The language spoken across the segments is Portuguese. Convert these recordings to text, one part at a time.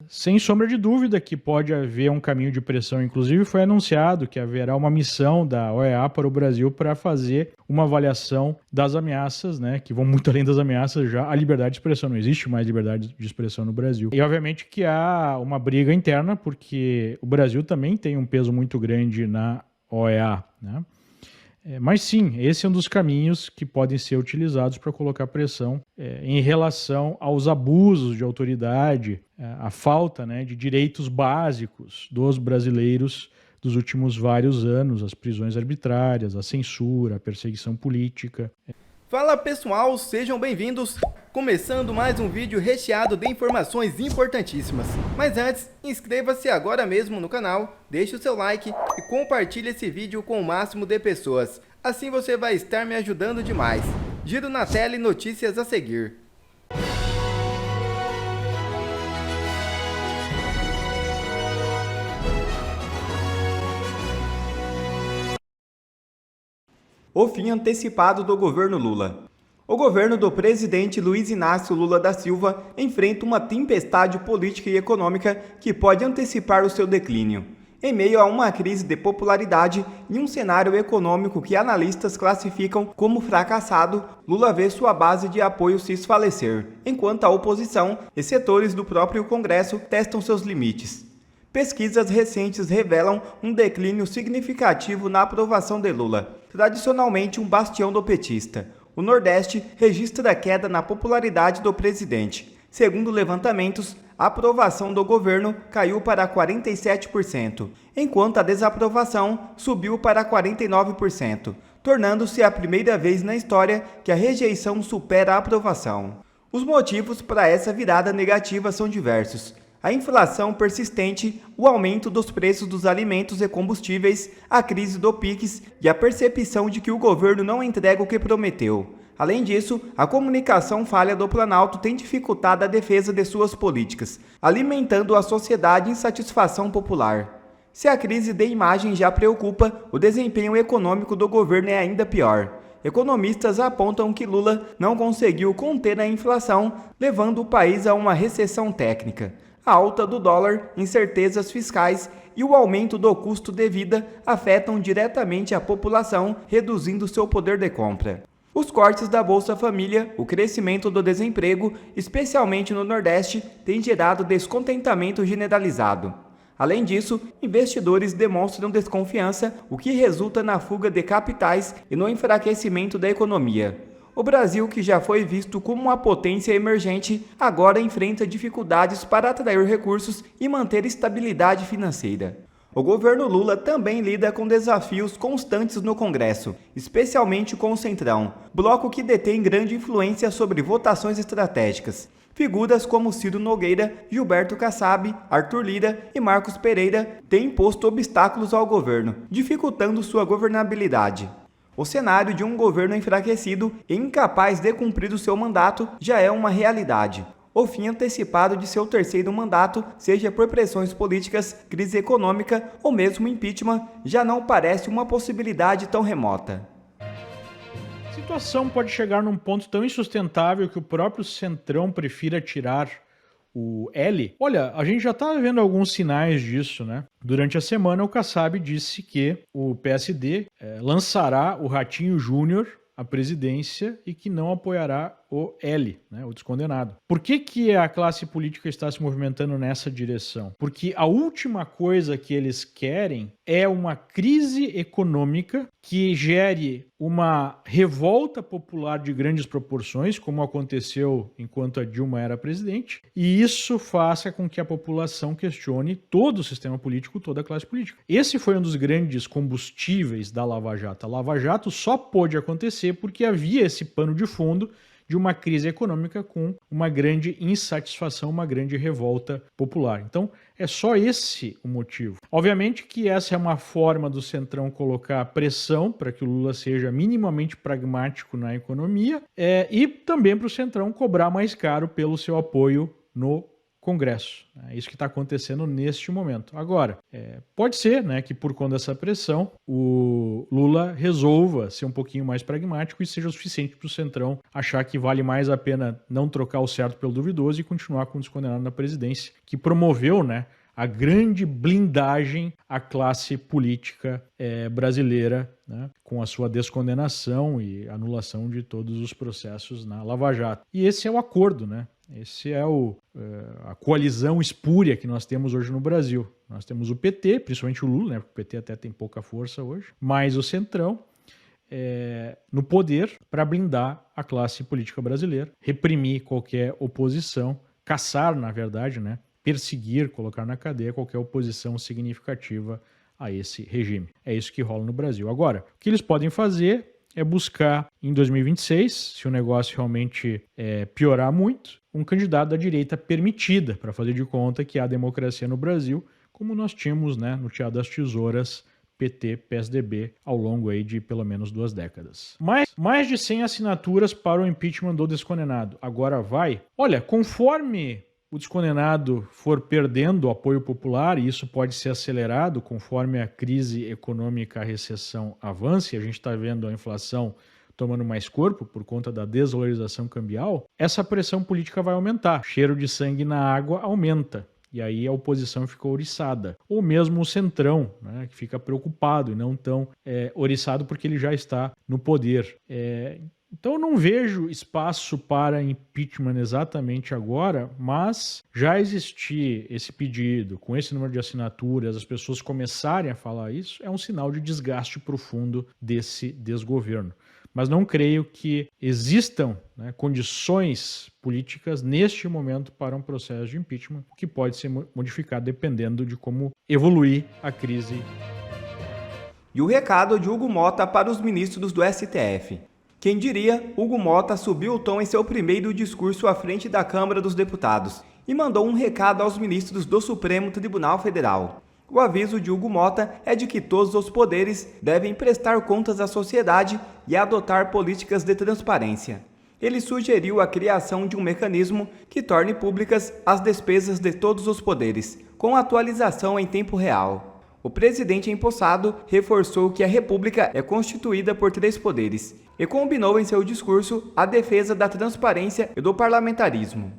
sem sombra de dúvida que pode haver um caminho de pressão. Inclusive foi anunciado que haverá uma missão da OEA para o Brasil para fazer uma avaliação das ameaças, né, que vão muito além das ameaças já à liberdade de expressão. Não existe mais liberdade de expressão no Brasil. E obviamente que há uma briga interna, porque o Brasil também tem um peso muito grande na OEA, né? Mas sim, esse é um dos caminhos que podem ser utilizados para colocar pressão em relação aos abusos de autoridade, a falta, né, de direitos básicos dos brasileiros dos últimos vários anos, as prisões arbitrárias, a censura, a perseguição política. Fala pessoal, sejam bem-vindos! Começando mais um vídeo recheado de informações importantíssimas. Mas antes, inscreva-se agora mesmo no canal, deixe o seu like e compartilhe esse vídeo com o máximo de pessoas. Assim você vai estar me ajudando demais. Giro na tela e notícias a seguir. O fim antecipado do governo Lula. O governo do presidente Luiz Inácio Lula da Silva enfrenta uma tempestade política e econômica que pode antecipar o seu declínio. Em meio a uma crise de popularidade e um cenário econômico que analistas classificam como fracassado, Lula vê sua base de apoio se esfalecer, enquanto a oposição e setores do próprio Congresso testam seus limites. Pesquisas recentes revelam um declínio significativo na aprovação de Lula, tradicionalmente um bastião do petista. O Nordeste registra queda na popularidade do presidente. Segundo levantamentos, a aprovação do governo caiu para 47%, enquanto a desaprovação subiu para 49%, tornando-se a primeira vez na história que a rejeição supera a aprovação. Os motivos para essa virada negativa são diversos. A inflação persistente, o aumento dos preços dos alimentos e combustíveis, a crise do PIX e a percepção de que o governo não entrega o que prometeu. Além disso, a comunicação falha do Planalto tem dificultado a defesa de suas políticas, alimentando a sociedade insatisfação popular. Se a crise de imagem já preocupa, o desempenho econômico do governo é ainda pior. Economistas apontam que Lula não conseguiu conter a inflação, levando o país a uma recessão técnica. A alta do dólar, incertezas fiscais e o aumento do custo de vida afetam diretamente a população, reduzindo seu poder de compra. Os cortes da Bolsa Família, o crescimento do desemprego, especialmente no Nordeste, têm gerado descontentamento generalizado. Além disso, investidores demonstram desconfiança, o que resulta na fuga de capitais e no enfraquecimento da economia. O Brasil, que já foi visto como uma potência emergente, agora enfrenta dificuldades para atrair recursos e manter estabilidade financeira. O governo Lula também lida com desafios constantes no Congresso, especialmente com o Centrão, bloco que detém grande influência sobre votações estratégicas. Figuras como Ciro Nogueira, Gilberto Kassab, Arthur Lira e Marcos Pereira têm posto obstáculos ao governo, dificultando sua governabilidade. O cenário de um governo enfraquecido e incapaz de cumprir o seu mandato já é uma realidade. O fim antecipado de seu terceiro mandato, seja por pressões políticas, crise econômica ou mesmo impeachment, já não parece uma possibilidade tão remota. A situação pode chegar num ponto tão insustentável que o próprio Centrão prefira tirar o L. Olha, a gente já está vendo alguns sinais disso, né? Durante a semana, o Kassab disse que o PSD lançará o Ratinho Júnior à presidência e que não apoiará o L, né, o descondenado. Por que a classe política está se movimentando nessa direção? Porque a última coisa que eles querem é uma crise econômica que gere uma revolta popular de grandes proporções, como aconteceu enquanto a Dilma era presidente, e isso faça com que a população questione todo o sistema político, toda a classe política. Esse foi um dos grandes combustíveis da Lava Jato. A Lava Jato só pôde acontecer porque havia esse pano de fundo de uma crise econômica com uma grande insatisfação, uma grande revolta popular. Então, é só esse o motivo. Obviamente que essa é uma forma do Centrão colocar pressão para que o Lula seja minimamente pragmático na economia e também para o Centrão cobrar mais caro pelo seu apoio no Congresso. É isso que está acontecendo neste momento. Agora, pode ser, né, que por conta dessa pressão o Lula resolva ser um pouquinho mais pragmático e seja o suficiente para o Centrão achar que vale mais a pena não trocar o certo pelo duvidoso e continuar com o descondenado na presidência, que promoveu, né, a grande blindagem à classe política brasileira, né, com a sua descondenação e anulação de todos os processos na Lava Jato. E esse é o acordo, né? Esse é a coalizão espúria que nós temos hoje no Brasil. Nós temos o PT, principalmente o Lula, né, porque o PT até tem pouca força hoje, mas o Centrão no poder para blindar a classe política brasileira, reprimir qualquer oposição, caçar, na verdade, né, perseguir, colocar na cadeia qualquer oposição significativa a esse regime. É isso que rola no Brasil. Agora, o que eles podem fazer é buscar em 2026, se o negócio realmente piorar muito, um candidato da direita permitida para fazer de conta que há democracia no Brasil, como nós tínhamos, né, no Teatro das Tesouras, PT, PSDB, ao longo aí de pelo menos 2 décadas. Mais de 100 assinaturas para o impeachment do descondenado. Agora vai? Olha, conforme o descondenado for perdendo o apoio popular, e isso pode ser acelerado conforme a crise econômica, a recessão avance, a gente está vendo a inflação tomando mais corpo por conta da desvalorização cambial, essa pressão política vai aumentar. O cheiro de sangue na água aumenta. E aí a oposição fica ouriçada. Ou mesmo o Centrão, né, que fica preocupado e não tão ouriçado porque ele já está no poder. Então eu não vejo espaço para impeachment exatamente agora, mas já existir esse pedido, com esse número de assinaturas, as pessoas começarem a falar isso, é um sinal de desgaste profundo desse desgoverno. Mas não creio que existam, né, condições políticas neste momento para um processo de impeachment, que pode ser modificado dependendo de como evoluir a crise. E o recado de Hugo Mota para os ministros do STF. Quem diria, Hugo Mota subiu o tom em seu primeiro discurso à frente da Câmara dos Deputados e mandou um recado aos ministros do Supremo Tribunal Federal. O aviso de Hugo Mota é de que todos os poderes devem prestar contas à sociedade e adotar políticas de transparência. Ele sugeriu a criação de um mecanismo que torne públicas as despesas de todos os poderes, com atualização em tempo real. O presidente empossado reforçou que a República é constituída por 3 poderes e combinou em seu discurso a defesa da transparência e do parlamentarismo.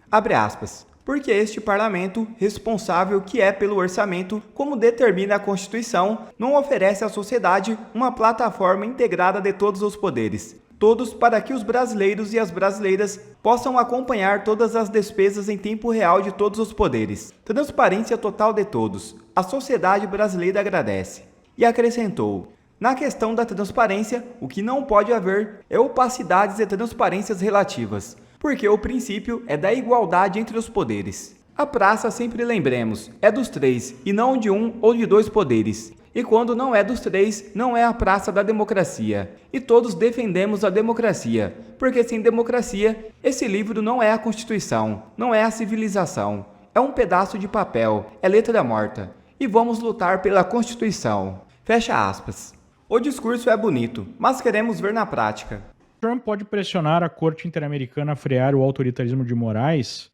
Abre aspas. Porque este parlamento, responsável que é pelo orçamento, como determina a Constituição, não oferece à sociedade uma plataforma integrada de todos os poderes, todos para que os brasileiros e as brasileiras possam acompanhar todas as despesas em tempo real de todos os poderes. Transparência total de todos. A sociedade brasileira agradece. E acrescentou: na questão da transparência, o que não pode haver é opacidades e transparências relativas, porque o princípio é da igualdade entre os poderes. A praça, sempre lembremos, é dos 3 e não de 1 ou de 2 poderes. E quando não é dos 3, não é a praça da democracia. E todos defendemos a democracia, porque sem democracia, esse livro não é a Constituição, não é a civilização. É um pedaço de papel, é letra morta. E vamos lutar pela Constituição. Fecha aspas. O discurso é bonito, mas queremos ver na prática. Trump pode pressionar a Corte Interamericana a frear o autoritarismo de Moraes?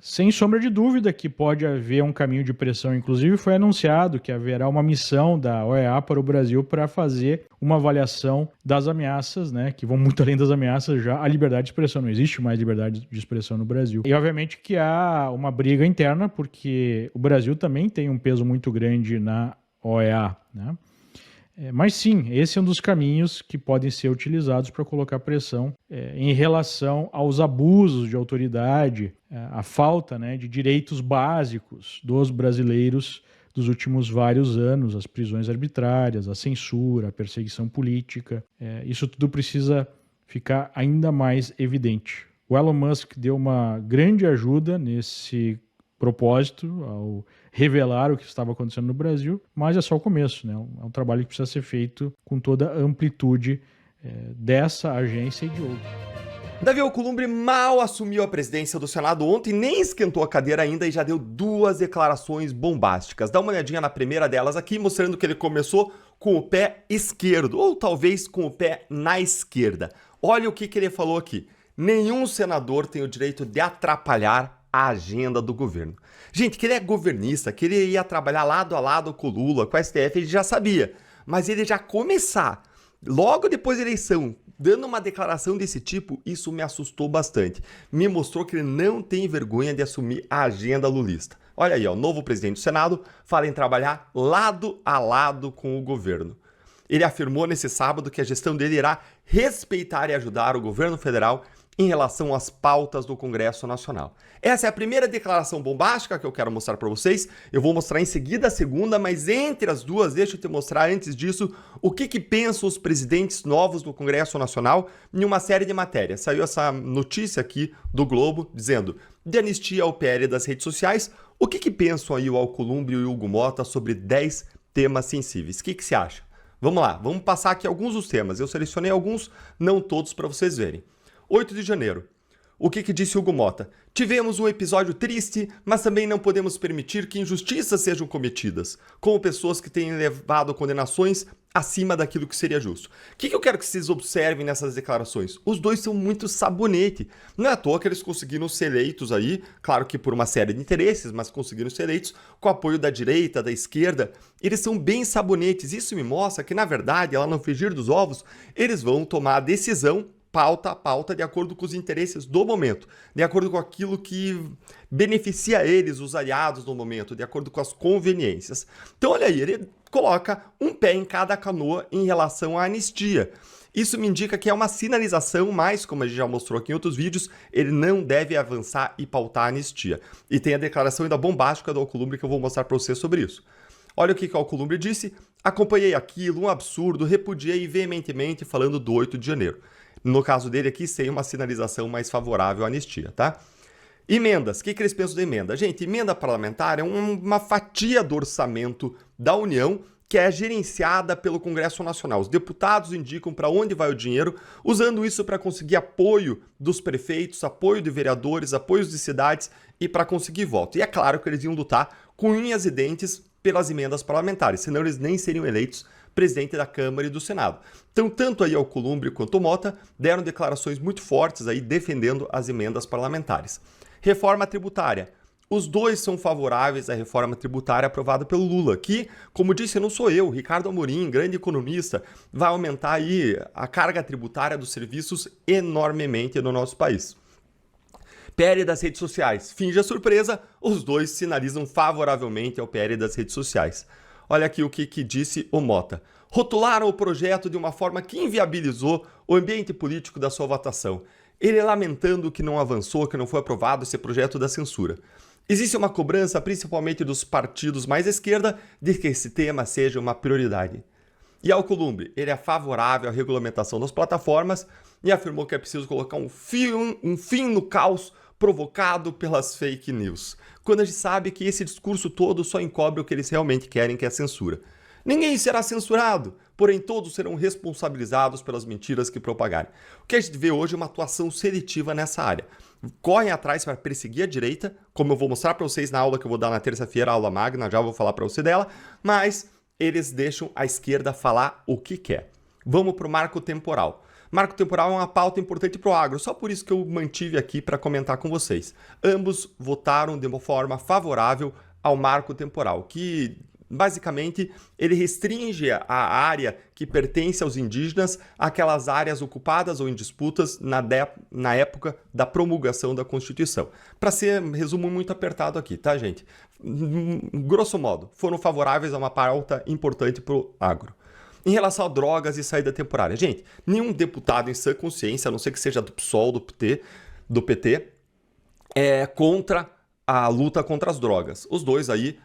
Sem sombra de dúvida que pode haver um caminho de pressão. Inclusive foi anunciado que haverá uma missão da OEA para o Brasil para fazer uma avaliação das ameaças, né, que vão muito além das ameaças já à liberdade de expressão. Não existe mais liberdade de expressão no Brasil. E obviamente que há uma briga interna, porque o Brasil também tem um peso muito grande na OEA, né? Mas sim, esse é um dos caminhos que podem ser utilizados para colocar pressão em relação aos abusos de autoridade, a falta, né, de direitos básicos dos brasileiros dos últimos vários anos, as prisões arbitrárias, a censura, a perseguição política. Isso tudo precisa ficar ainda mais evidente. O Elon Musk deu uma grande ajuda nesse propósito ao revelar o que estava acontecendo no Brasil, mas é só o começo, né? É um trabalho que precisa ser feito com toda a amplitude dessa agência e de outras. Davi Alcolumbre mal assumiu a presidência do Senado ontem, nem esquentou a cadeira ainda e já deu 2 declarações bombásticas. Dá uma olhadinha na primeira delas aqui, mostrando que ele começou com o pé esquerdo, ou talvez com o pé na esquerda. Olha o que ele falou aqui. Nenhum senador tem o direito de atrapalhar a agenda do governo. Gente, que ele é governista, que ele ia trabalhar lado a lado com o Lula, com a STF, ele já sabia. Mas ele já começar, logo depois da eleição, dando uma declaração desse tipo, isso me assustou bastante. Me mostrou que ele não tem vergonha de assumir a agenda lulista. Olha aí, ó, o novo presidente do Senado fala em trabalhar lado a lado com o governo. Ele afirmou nesse sábado que a gestão dele irá respeitar e ajudar o governo federal em relação às pautas do Congresso Nacional. Essa é a primeira declaração bombástica que eu quero mostrar para vocês. Eu vou mostrar em seguida a segunda, mas entre as duas, deixa eu te mostrar antes disso o que pensam os presidentes novos do Congresso Nacional em uma série de matérias. Saiu essa notícia aqui do Globo dizendo: de anistia ao PL das redes sociais, o que pensam aí o Alcolumbre e o Hugo Motta sobre 10 temas sensíveis? O que você acha? Vamos lá, vamos passar aqui alguns dos temas. Eu selecionei alguns, não todos, para vocês verem. 8 de janeiro. O que disse Hugo Motta? Tivemos um episódio triste, mas também não podemos permitir que injustiças sejam cometidas, como pessoas que têm levado condenações acima daquilo que seria justo. O que eu quero que vocês observem nessas declarações? Os dois são muito sabonete. Não é à toa que eles conseguiram ser eleitos aí, claro que por uma série de interesses, mas conseguiram ser eleitos com apoio da direita, da esquerda. Eles são bem sabonetes. Isso me mostra que, na verdade, lá no frigir dos ovos, eles vão tomar a decisão pauta a pauta, de acordo com os interesses do momento, de acordo com aquilo que beneficia eles, os aliados no momento, de acordo com as conveniências. Então, olha aí, ele coloca um pé em cada canoa em relação à anistia. Isso me indica que é uma sinalização, mas, como a gente já mostrou aqui em outros vídeos, ele não deve avançar e pautar a anistia. E tem a declaração ainda bombástica do Alcolumbre que eu vou mostrar para você sobre isso. Olha o que o Alcolumbre disse: acompanhei aquilo, um absurdo, repudiei veementemente, falando do 8 de janeiro. No caso dele aqui, sem uma sinalização mais favorável à anistia, tá? Emendas. O que eles pensam de emenda? Gente, emenda parlamentar é uma fatia do orçamento da União que é gerenciada pelo Congresso Nacional. Os deputados indicam para onde vai o dinheiro, usando isso para conseguir apoio dos prefeitos, apoio de vereadores, apoios de cidades e para conseguir voto. E é claro que eles iam lutar com unhas e dentes pelas emendas parlamentares, senão eles nem seriam eleitos presidente da Câmara e do Senado. Então, tanto aí Alcolumbre quanto o Motta deram declarações muito fortes aí defendendo as emendas parlamentares. Reforma tributária. Os dois são favoráveis à reforma tributária aprovada pelo Lula, que, como disse, não sou eu, Ricardo Amorim, grande economista, vai aumentar aí a carga tributária dos serviços enormemente no nosso país. PL das redes sociais. Finge a surpresa, os dois sinalizam favoravelmente ao PL das redes sociais. Olha aqui o que disse o Motta. Rotularam o projeto de uma forma que inviabilizou o ambiente político da sua votação. Ele lamentando que não avançou, que não foi aprovado esse projeto da censura. Existe uma cobrança, principalmente dos partidos mais à esquerda, de que esse tema seja uma prioridade. E Alcolumbre, ele é favorável à regulamentação das plataformas e afirmou que é preciso colocar um fim no caos provocado pelas fake news, quando a gente sabe que esse discurso todo só encobre o que eles realmente querem, que é a censura. Ninguém será censurado, porém todos serão responsabilizados pelas mentiras que propagarem. O que a gente vê hoje é uma atuação seletiva nessa área. Correm atrás para perseguir a direita, como eu vou mostrar para vocês na aula que eu vou dar na terça-feira, a aula magna, já vou falar para você dela, mas eles deixam a esquerda falar o que quer. Vamos para o marco temporal. Marco temporal é uma pauta importante para o agro, só por isso que eu mantive aqui para comentar com vocês. Ambos votaram de uma forma favorável ao marco temporal, que basicamente ele restringe a área que pertence aos indígenas àquelas áreas ocupadas ou em disputas na época da promulgação da Constituição. Para ser resumo muito apertado aqui, tá, gente? Grosso modo, foram favoráveis a uma pauta importante para o agro. Em relação a drogas e saída temporária, gente, nenhum deputado em sã consciência, a não ser que seja do PSOL, do PT, é contra a luta contra as drogas. Os dois aí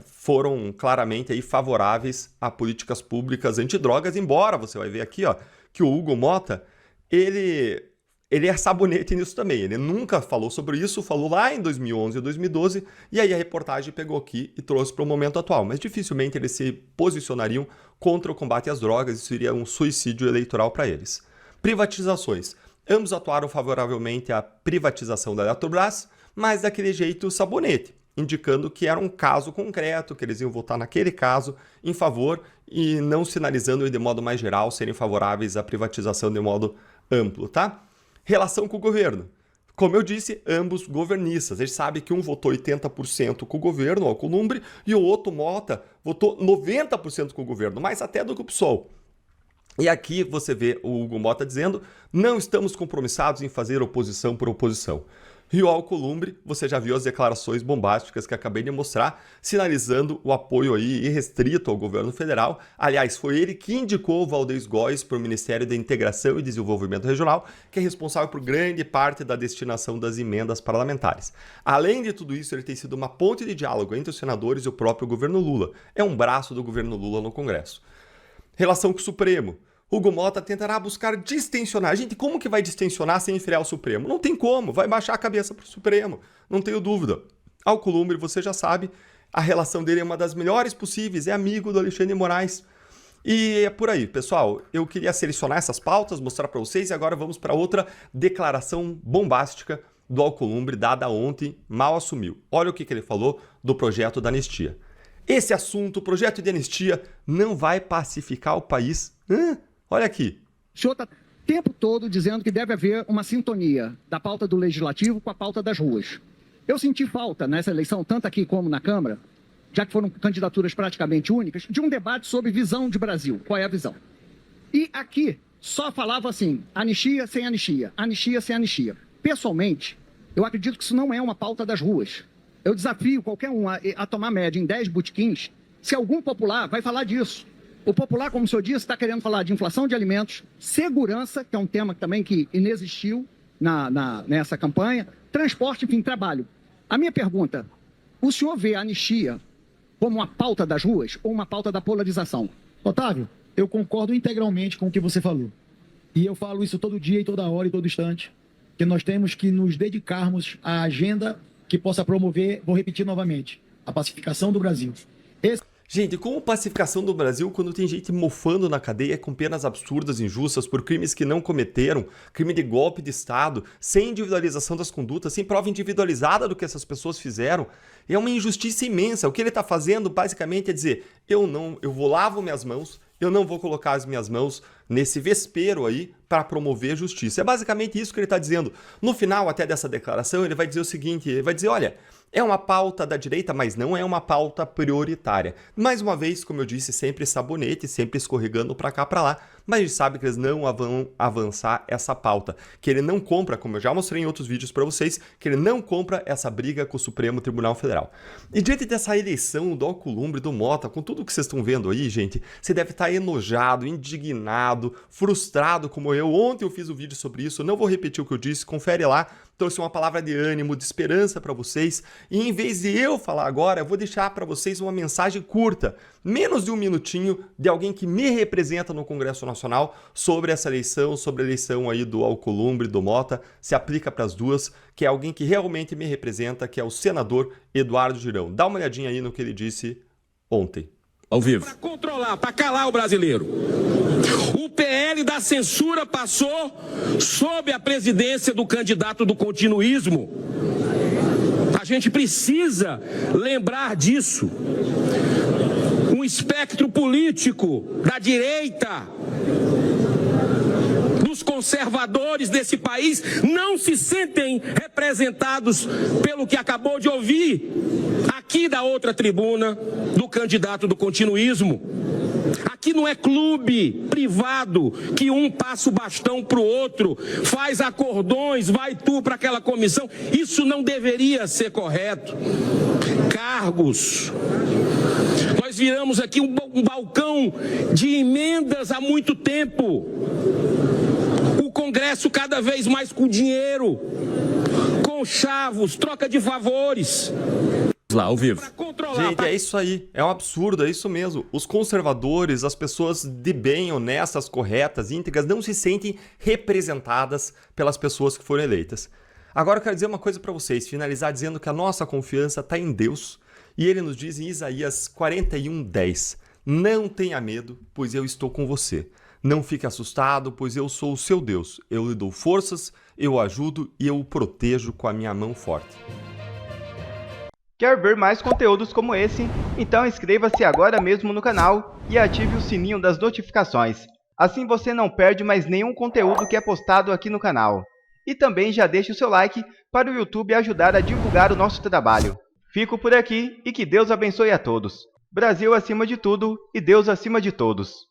foram claramente aí favoráveis a políticas públicas antidrogas, embora você vai ver aqui, ó, que o Hugo Motta, ele é sabonete nisso também. Ele nunca falou sobre isso, falou lá em 2011 e 2012, e aí a reportagem pegou aqui e trouxe para o momento atual. Mas dificilmente eles se posicionariam contra o combate às drogas, isso seria um suicídio eleitoral para eles. Privatizações. Ambos atuaram favoravelmente à privatização da Eletrobras, mas daquele jeito sabonete, indicando que era um caso concreto, que eles iam votar naquele caso em favor e não sinalizando de modo mais geral serem favoráveis à privatização de modo amplo, tá? Relação com o governo. Como eu disse, ambos governistas. A gente sabe que um votou 80% com o governo, o Alcolumbre, e o outro, Mota, votou 90% com o governo, mais até do que o PSOL. E aqui você vê o Hugo Mota dizendo: não estamos compromissados em fazer oposição por oposição. E o Alcolumbre, você já viu as declarações bombásticas que acabei de mostrar, sinalizando o apoio aí irrestrito ao governo federal. Aliás, foi ele que indicou o Valdez Góes para o Ministério da Integração e Desenvolvimento Regional, que é responsável por grande parte da destinação das emendas parlamentares. Além de tudo isso, ele tem sido uma ponte de diálogo entre os senadores e o próprio governo Lula. É um braço do governo Lula no Congresso. Relação com o Supremo. Hugo Mota tentará buscar distensionar. Gente, como que vai distensionar sem enfriar o Supremo? Não tem como, vai baixar a cabeça pro Supremo, não tenho dúvida. Alcolumbre, você já sabe, a relação dele é uma das melhores possíveis, é amigo do Alexandre de Moraes. E é por aí, pessoal. Eu queria selecionar essas pautas, mostrar para vocês, e agora vamos para outra declaração bombástica do Alcolumbre, dada ontem, mal assumiu. Olha o que ele falou do projeto da anistia. Esse assunto, o projeto de anistia, não vai pacificar o país. Olha aqui. O senhor está o tempo todo dizendo que deve haver uma sintonia da pauta do Legislativo com a pauta das ruas. Eu senti falta nessa eleição, tanto aqui como na Câmara, já que foram candidaturas praticamente únicas, de um debate sobre visão de Brasil. Qual é a visão? E aqui só falava assim, anistia sem anistia, anistia sem anistia. Pessoalmente, eu acredito que isso não é uma pauta das ruas. Eu desafio qualquer um a tomar média em 10 botequins, se algum popular vai falar disso. O popular, como o senhor disse, está querendo falar de inflação de alimentos, segurança, que é um tema também que inexistiu nessa campanha, transporte, enfim, trabalho. A minha pergunta, o senhor vê a anistia como uma pauta das ruas ou uma pauta da polarização? Otávio, eu concordo integralmente com o que você falou. E eu falo isso todo dia e toda hora e todo instante, que nós temos que nos dedicarmos à agenda que possa promover, vou repetir novamente, a pacificação do Brasil. Gente, como pacificação do Brasil quando tem gente mofando na cadeia com penas absurdas, injustas, por crimes que não cometeram, crime de golpe de Estado, sem individualização das condutas, sem prova individualizada do que essas pessoas fizeram, é uma injustiça imensa. O que ele está fazendo basicamente é dizer, eu vou lavo minhas mãos, eu não vou colocar as minhas mãos nesse vespeiro aí para promover justiça. É basicamente isso que ele está dizendo. No final até dessa declaração ele vai dizer o seguinte, ele vai dizer, olha, é uma pauta da direita, mas não é uma pauta prioritária. Mais uma vez, como eu disse, sempre sabonete, sempre escorregando para cá, para lá, mas a gente sabe que eles não vão avançar essa pauta. Que ele não compra, como eu já mostrei em outros vídeos para vocês, que ele não compra essa briga com o Supremo Tribunal Federal. E diante dessa eleição do Alcolumbre, do Mota, com tudo que vocês estão vendo aí, gente, você deve estar enojado, indignado, frustrado como eu. Ontem eu fiz um vídeo sobre isso, não vou repetir o que eu disse, confere lá. Trouxe uma palavra de ânimo, de esperança para vocês. E em vez de eu falar agora, eu vou deixar para vocês uma mensagem curta, menos de um minutinho, de alguém que me representa no Congresso Nacional sobre essa eleição, sobre a eleição aí do Alcolumbre, do Mota. Se aplica para as duas, que é alguém que realmente me representa, que é o senador Eduardo Girão. Dá uma olhadinha aí no que ele disse ontem. Ao vivo. Para controlar, para calar o brasileiro. O PL da censura passou sob a presidência do candidato do continuismo. A gente precisa lembrar disso. Um espectro político da direita, dos conservadores desse país, não se sentem representados pelo que acabou de ouvir aqui da outra tribuna do candidato do continuismo. Aqui não é clube privado que um passa o bastão para o outro, faz acordões, vai tu para aquela comissão. Isso não deveria ser correto. Cargos. Nós viramos aqui um balcão de emendas há muito tempo. O Congresso cada vez mais com dinheiro, com chavos, troca de favores. Lá, ao vivo. Gente, é isso aí, é um absurdo, é isso mesmo. Os conservadores, as pessoas de bem, honestas, corretas, íntegras, não se sentem representadas pelas pessoas que foram eleitas. Agora eu quero dizer uma coisa para vocês, finalizar dizendo que a nossa confiança está em Deus. E ele nos diz em Isaías 41:10, não tenha medo, pois eu estou com você. Não fique assustado, pois eu sou o seu Deus. Eu lhe dou forças, eu o ajudo e eu o protejo com a minha mão forte. Quer ver mais conteúdos como esse? Então inscreva-se agora mesmo no canal e ative o sininho das notificações. Assim você não perde mais nenhum conteúdo que é postado aqui no canal. e também já deixe o seu like para o YouTube ajudar a divulgar o nosso trabalho. Fico por aqui e que Deus abençoe a todos. Brasil acima de tudo e Deus acima de todos.